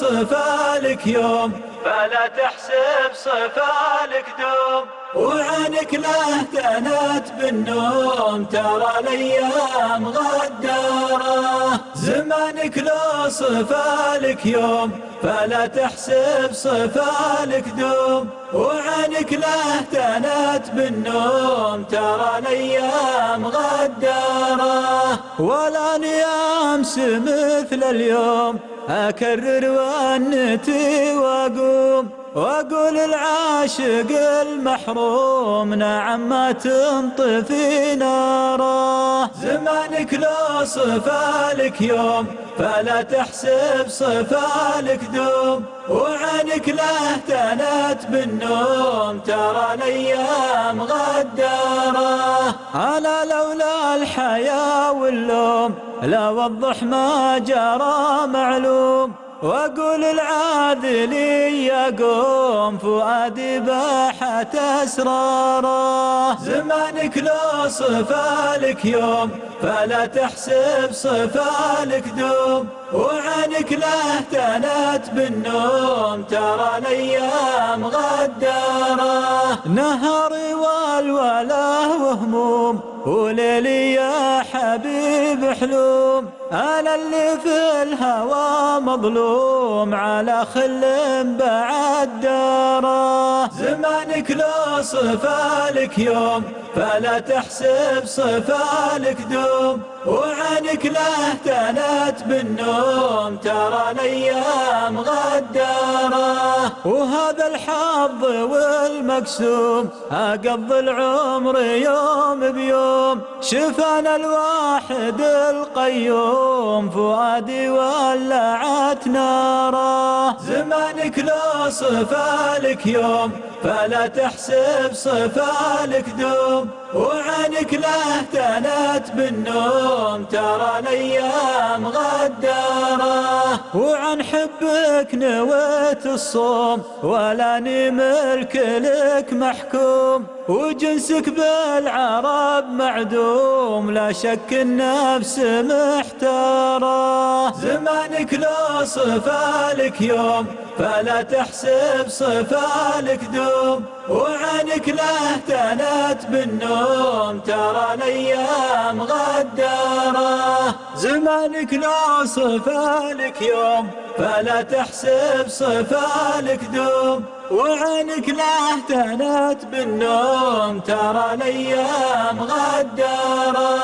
صفالك يوم فلا تحسب صفالك دوم، وعينك له تنت بالنوم ترى الأيام غدارة. زمانك لو صفالك يوم فلا تحسب صفالك دوم، وعينك له تنت بالنوم ترى الأيام غدارة. ولا نيامس مثل اليوم أكرر وأنتي وأقول العاشق المحروم نعم ما تنطفي ناره. زمانك لو صفالك يوم فلا تحسب صفالك دوم، وعينك له تنت بالنوم ترى الأيام غدارة. أنا لولا الحياة واللوم لا وضح ما جرى معلوم، وأقول العادلي يقوم فؤادي باحت أسراره. زمانك لو صفالك يوم فلا تحسب صفالك دوم، وعينك له تنت بالنوم ترى الأيام غدارة. نهاري والولا وهموم وليلي يا حبيب حلوم، أنا اللي في الهوى مظلوم على خل بعد داره. زمانك لو صفالك يوم فلا تحسب صفالك دوم، وعينك له تنت بالنوم ترى الأيام غدارة. وهذا الحظ والمقسوم أقضي العمر يوم بيوم، شفانا الواحد القيوم فؤادي ولعت ناره. زمانك لو صفالك يوم فلا تحسب صفالك دوم، وعينك له تنت بالنوم ترى الأيام غدارة. وعن حبك نويت الصوم ولاني ملك لك محكوم، وجنسك بالعرب معدوم لا شك النفس محتارة. زمانك لو صفالك يوم فلا تحسب صفالك دوم، وعينك له تنت بالنوم ترى الأيام غدارة. زمانك لو صفالك يوم فلا تحسب صفالك دوم، وعينك له تنت بالنوم ترى الأيام غدارة.